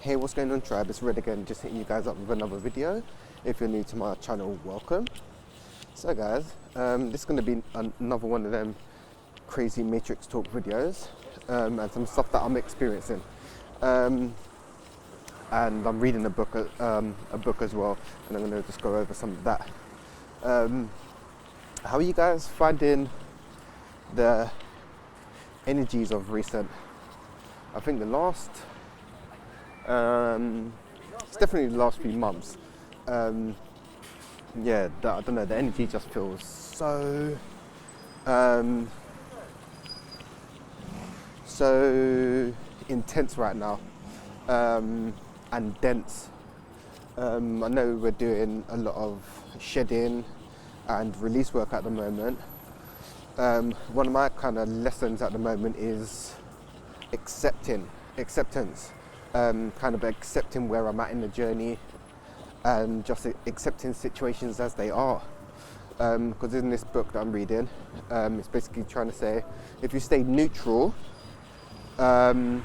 Hey, what's going on, tribe? It's Red again, just hitting you guys up with another video. If you're new to my channel, welcome. So guys, this is going to be another one of them crazy Matrix talk videos, and some stuff that I'm experiencing. And I'm reading a book as well, and I'm going to just go over some of that. How are you guys finding the energies of recent? I think the last, it's definitely the last few months. I don't know, the energy just feels so intense right now, and dense. I know we're doing a lot of shedding and release work at the moment. One of my kind of lessons at the moment is acceptance, kind of accepting where I'm at in the journey, and just accepting situations as they are. Because in this book that I'm reading, it's basically trying to say, if you stay neutral, you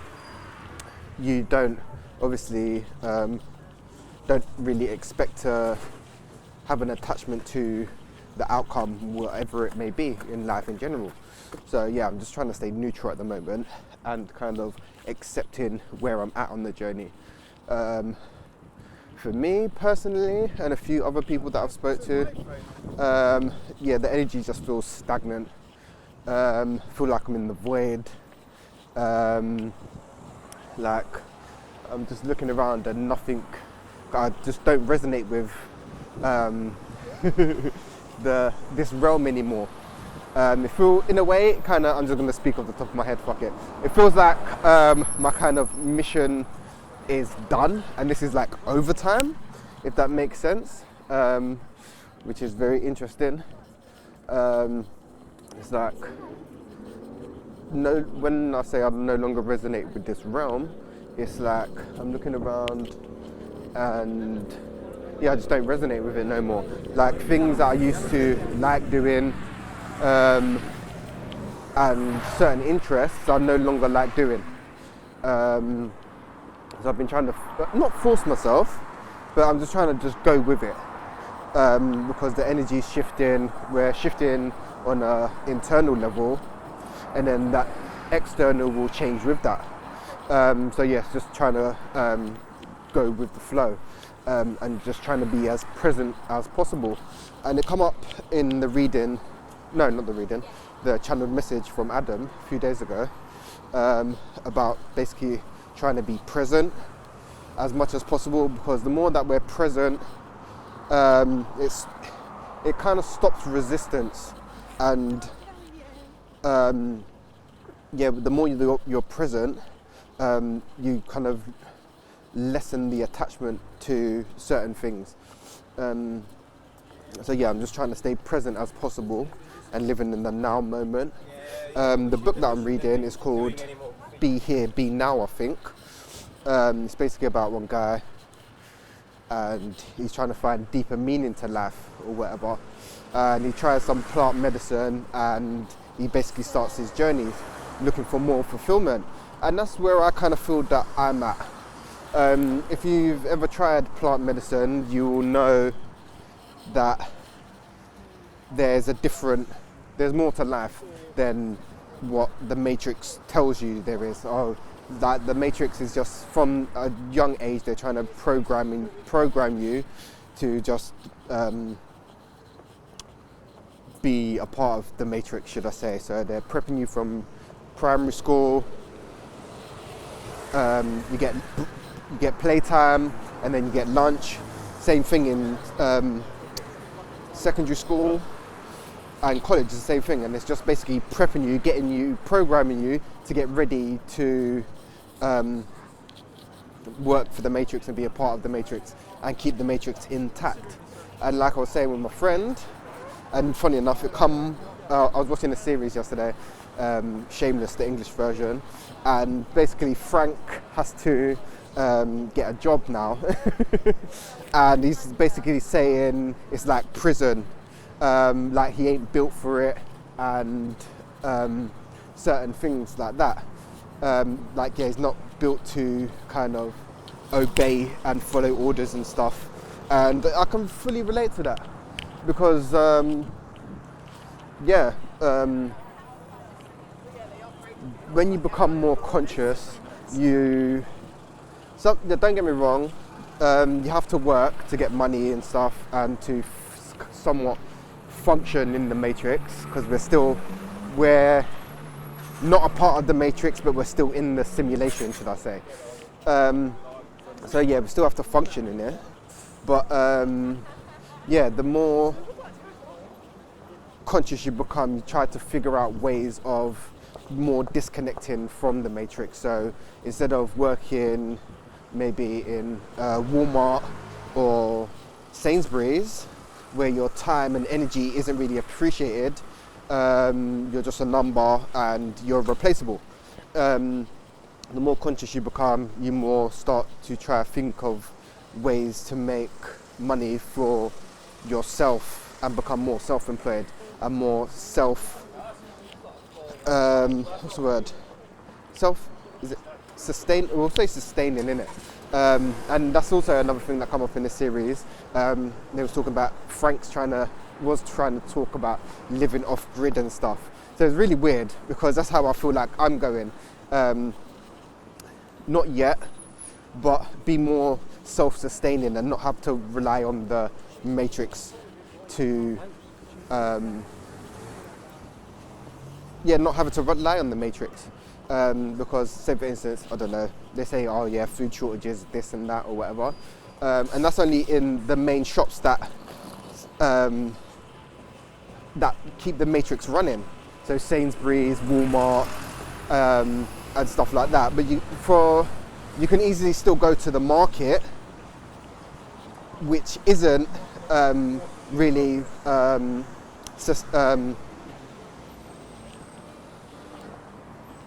don't obviously don't really expect to have an attachment to the outcome, whatever it may be in life in general. So yeah, I'm just trying to stay neutral at the moment and kind of accepting where I'm at on the journey. For me personally, and a few other people that I've spoke to, the energy just feels stagnant. Feel like I'm in the void. Like I'm just looking around and nothing. I just don't resonate with this realm anymore. It feels, in a way, kind of, I'm just going to speak off the top of my head, fuck it. It feels like my kind of mission is done, and this is like overtime, if that makes sense, which is very interesting. It's like, when I say I no longer resonate with this realm, it's like I'm looking around and I just don't resonate with it no more. Like things that I used to like doing, and certain interests I no longer like doing. So I've been trying to not force myself, but I'm just trying to just go with it, because the energy is shifting. We're shifting on a internal level, and then that external will change with that. So yes, just trying to go with the flow. And just trying to be as present as possible. And it come up in the channeled message from Adam a few days ago, about basically trying to be present as much as possible, because the more that we're present, it kind of stops resistance, and the more you're present, you kind of lessen the attachment to certain things. I'm just trying to stay present as possible and living in the now moment. The book that I'm reading is called Be Here, Be Now, I think. It's basically about one guy, and he's trying to find deeper meaning to life or whatever, and he tries some plant medicine, and he basically starts his journey looking for more fulfillment, and that's where I kind of feel that I'm at. If you've ever tried plant medicine, you will know that there's more to life than what the Matrix tells you there is. That the Matrix is just, from a young age, they're trying to program you to just be a part of the Matrix, should I say. So they're prepping you from primary school. You get playtime, and then you get lunch. Same thing in secondary school and college is the same thing, and it's just basically prepping you, programming you to get ready to work for the Matrix and be a part of the Matrix and keep the Matrix intact. And like I was saying with my friend, and funny enough, I was watching a series yesterday, Shameless, the English version, and basically Frank has to get a job now, and he's basically saying it's like prison, like he ain't built for it, and certain things like that. He's not built to kind of obey and follow orders and stuff. And I can fully relate to that because, when you become more conscious, don't get me wrong, you have to work to get money and stuff and to somewhat function in the matrix, because we're not a part of the matrix, but we're still in the simulation, should I say. So yeah, we still have to function in it. But the more conscious you become, you try to figure out ways of more disconnecting from the matrix. So instead of working maybe in Walmart or Sainsbury's, where your time and energy isn't really appreciated, you're just a number and you're replaceable. The more conscious you become, you more start to try to think of ways to make money for yourself and become more self-employed and more we'll say sustaining, innit? And that's also another thing that come up in the series. They was talking about Frank's trying to talk about living off grid and stuff. So it's really weird because that's how I feel like I'm going. Not yet, but be more self-sustaining and not have to rely on the matrix to not having to rely on the matrix, because say for instance, I don't know, they say, oh yeah, food shortages, this and that or whatever, and that's only in the main shops that keep the matrix running, so Sainsbury's, Walmart, and stuff like that. But you can easily still go to the market, which isn't really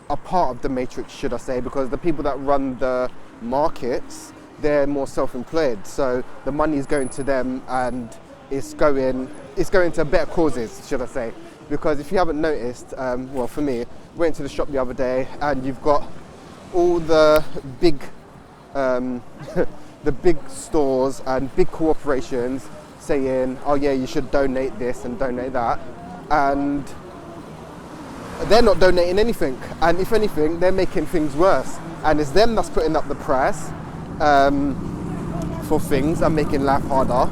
a part of the matrix, should I say, because the people that run the markets, they're more self-employed, so the money is going to them and it's going to better causes, should I say. Because if you haven't noticed, well, for me, went to the shop the other day and you've got all the big the big stores and big corporations saying, oh yeah, you should donate this and donate that, and they're not donating anything, and if anything, they're making things worse, and it's them that's putting up the price for things and making life harder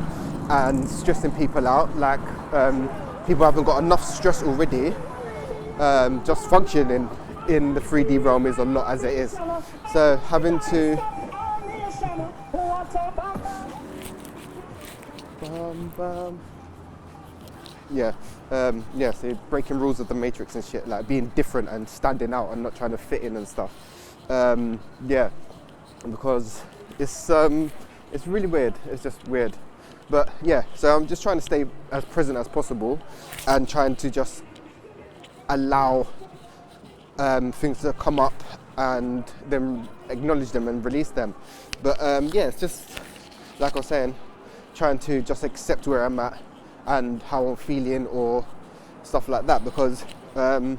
and stressing people out. Like people haven't got enough stress already. Just functioning in the 3D realm is a lot as it is, so having to so breaking rules of the matrix and shit, like being different and standing out and not trying to fit in and stuff. Because it's really weird. It's just weird. But yeah, so I'm just trying to stay as present as possible and trying to just allow things to come up and then acknowledge them and release them. But it's just like I was saying, trying to just accept where I'm at and how I'm feeling or stuff like that, because I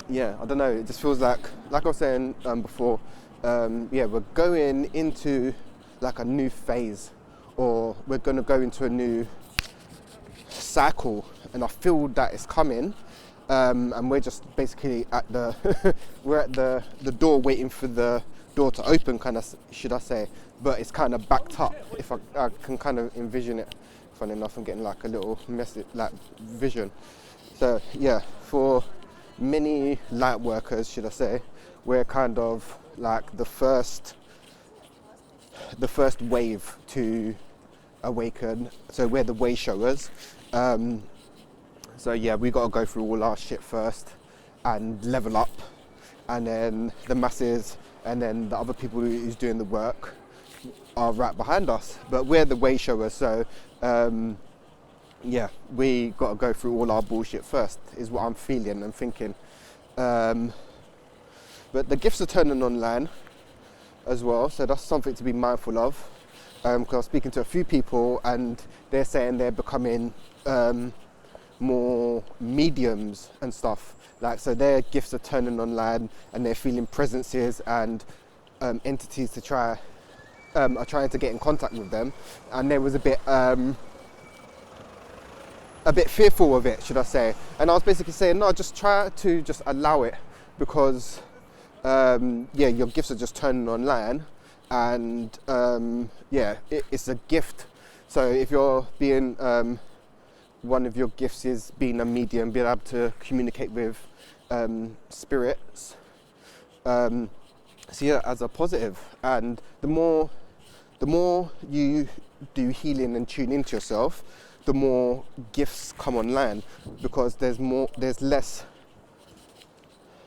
don't know, it just feels like I was saying before, we're going into like a new phase, or we're going to go into a new cycle, and I feel that it's coming, and we're just basically at the we're at the door waiting for the door to open, kind of, should I say, but it's kind of backed up, if I can kind of envision it. Funny enough, I'm getting like a little message, like vision. So yeah, for many light workers, should I say, we're kind of like the first wave to awaken. So we're the way showers. So yeah, we got to go through all our shit first and level up, and then the masses and then the other people who's doing the work are right behind us. But we're the way showers, so we got to go through all our bullshit first, is what I'm feeling and thinking. But the gifts are turning online as well, so that's something to be mindful of, because I was speaking to a few people and they're saying they're becoming more mediums and stuff, like, so their gifts are turning online and they're feeling presences and entities to try are trying to get in contact with them, and they was a bit fearful of it, should I say. And I was basically saying, no, just try to just allow it, because your gifts are just turning online, and it's a gift. So if you're being one of your gifts is being a medium, being able to communicate with spirits, see it as a positive. And the more you do healing and tune into yourself, the more gifts come online, because there's less.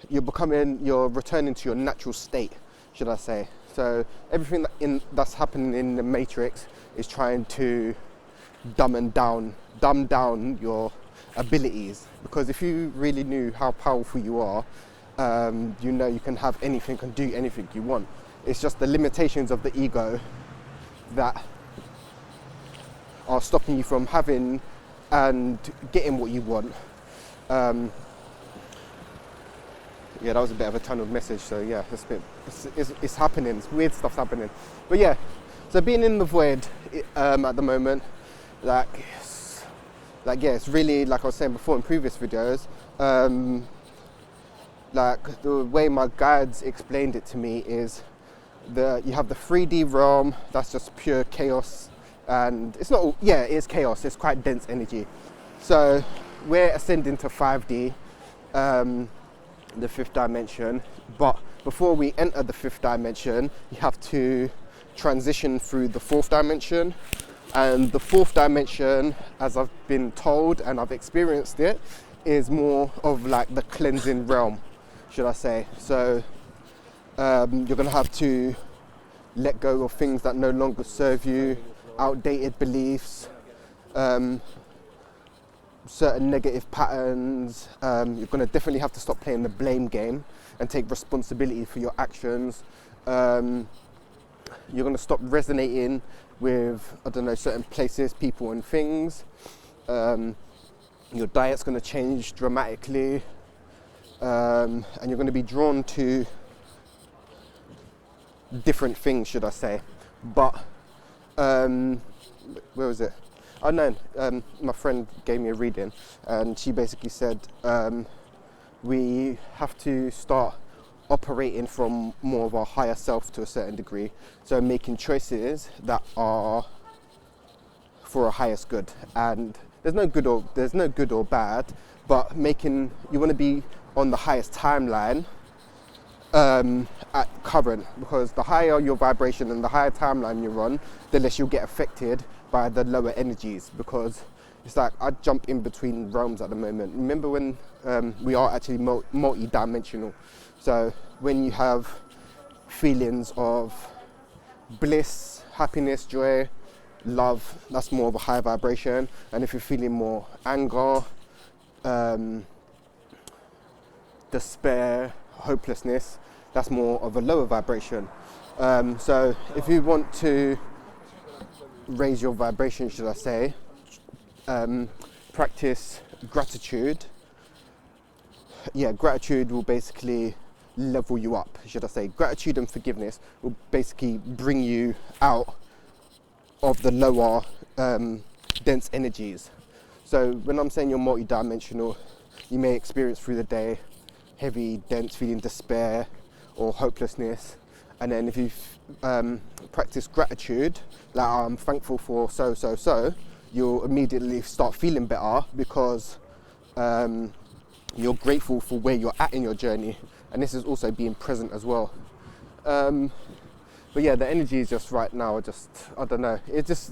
You're returning to your natural state, should I say. So everything that's happening in the Matrix is trying to dumb down your abilities, because if you really knew how powerful you are, you can have anything and do anything you want. It's just the limitations of the ego that are stopping you from having and getting what you want. That was a bit of a tunneled message. So yeah, it's happening. It's weird stuff's happening. But yeah, so being in the void at the moment, it's really, like I was saying before in previous videos, like the way my guides explained it to me is you have the 3D realm, that's just pure chaos, and it's not, it's chaos, it's quite dense energy. So we're ascending to 5D, the fifth dimension, but before we enter the fifth dimension, you have to transition through the fourth dimension. And the fourth dimension, as I've been told and I've experienced it, is more of like the cleansing realm, should I say. So you're going to have to let go of things that no longer serve you, outdated beliefs, certain negative patterns. You're going to definitely have to stop playing the blame game and take responsibility for your actions. You're going to stop resonating with, certain places, people and things. Your diet's going to change dramatically, and you're going to be drawn to different things, should I say. But where was it? Oh no, my friend gave me a reading, and she basically said we have to start operating from more of our higher self to a certain degree, so making choices that are for our highest good. And there's no good or bad, but you want to be on the highest timeline at current, because the higher your vibration and the higher timeline you're on, the less you'll get affected by the lower energies. Because it's like I jump in between realms at the moment. Remember when we are actually multi-dimensional. So when you have feelings of bliss, happiness, joy, love, that's more of a high vibration. And if you're feeling more anger, despair, hopelessness, that's more of a lower vibration. So if you want to raise your vibration, should I say, practice gratitude. Gratitude will basically level you up, should I say. Gratitude and forgiveness will basically bring you out of the lower dense energies. So when I'm saying you're multi-dimensional, you may experience through the day heavy, dense feeling, despair or hopelessness. And then if you practice gratitude, like I'm thankful for so, you'll immediately start feeling better, because you're grateful for where you're at in your journey. And this is also being present as well. But yeah, the energy is just right now, I don't know. It's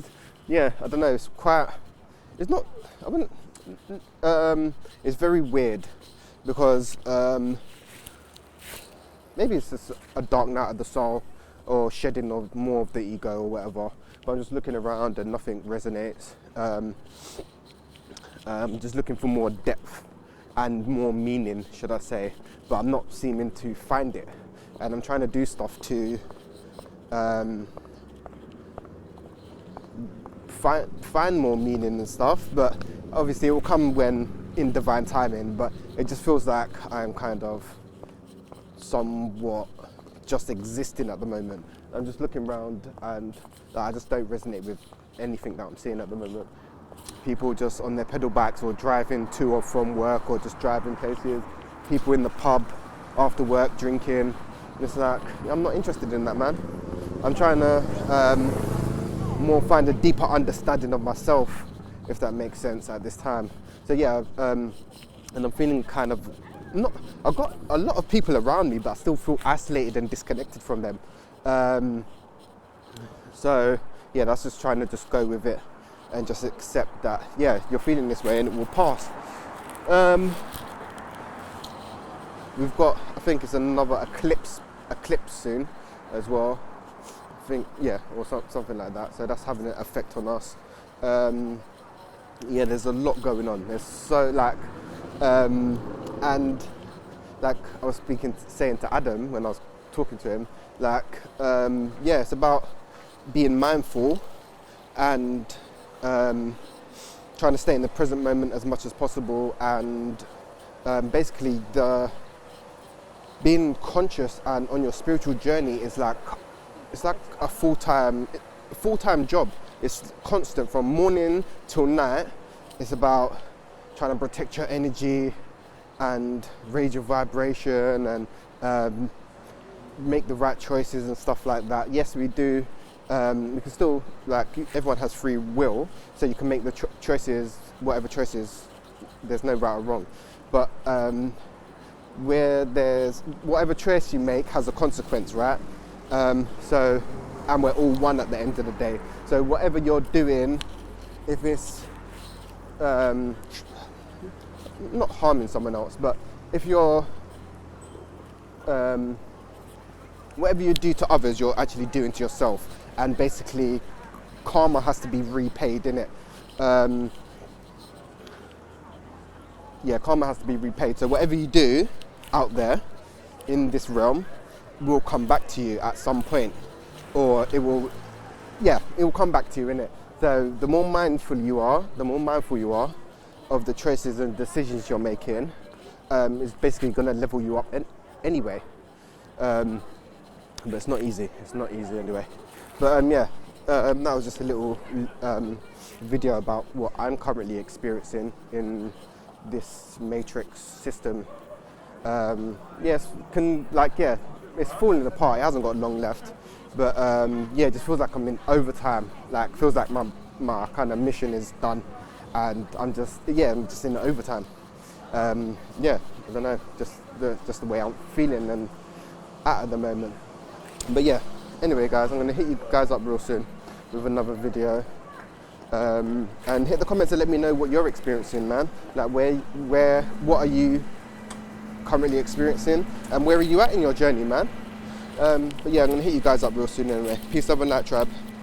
quite, it's not, I wouldn't, it's very weird, because maybe it's just a dark night of the soul, or shedding of more of the ego or whatever. But I'm just looking around and nothing resonates. I'm just looking for more depth and more meaning, should I say, but I'm not seeming to find it. And I'm trying to do stuff to find more meaning and stuff, but obviously it will come when in divine timing. But it just feels like I'm kind of somewhat just existing at the moment. I'm just looking around and I just don't resonate with anything that I'm seeing at the moment. People just on their pedal bikes or driving to or from work or just driving places. People in the pub after work drinking. It's like, I'm not interested in that, man. I'm trying to more find a deeper understanding of myself, if that makes sense at this time. So yeah, and I'm feeling kind of, I've got a lot of people around me, but I still feel isolated and disconnected from them. So yeah, that's just trying to just go with it and just accept that, yeah, you're feeling this way and it will pass. We've got, I think it's another eclipse soon as well. I think, yeah, or something like that. So that's having an effect on us. Yeah, there's a lot going on. There's so and like I was saying to Adam when I was talking to him, yeah, it's about being mindful and trying to stay in the present moment as much as possible, and basically being conscious and on your spiritual journey is like a full-time job. It's constant from morning till night. It's about trying to protect your energy and raise your vibration and make the right choices and stuff like that. Yes, we do. We can still, everyone has free will, so you can make the choices, whatever choices. There's no right or wrong, but where there's whatever choice you make has a consequence, right? So, and we're all one at the end of the day. So whatever you're doing, if it's not harming someone else, but if you're whatever you do to others, you're actually doing to yourself, and basically karma has to be repaid, innit? Yeah, karma has to be repaid. So whatever you do out there in this realm will come back to you at some point, or it will come back to you, innit? So the more mindful you are of the choices and decisions you're making, is basically going to level you up anyway. But it's not easy. It's not easy anyway. But that was just a little video about what I'm currently experiencing in this matrix system. Yes, it's falling apart. It hasn't got long left, but it just feels like I'm in overtime. Like, feels like my kind of mission is done, and I'm just in overtime. I don't know, just the way I'm feeling and at the moment. But yeah, anyway, guys, I'm gonna hit you guys up real soon with another video. And hit the comments and let me know what you're experiencing, man. Like, what are you currently experiencing, and where are you at in your journey, man? But yeah, I'm gonna hit you guys up real soon anyway. Peace, love, and light, tribe.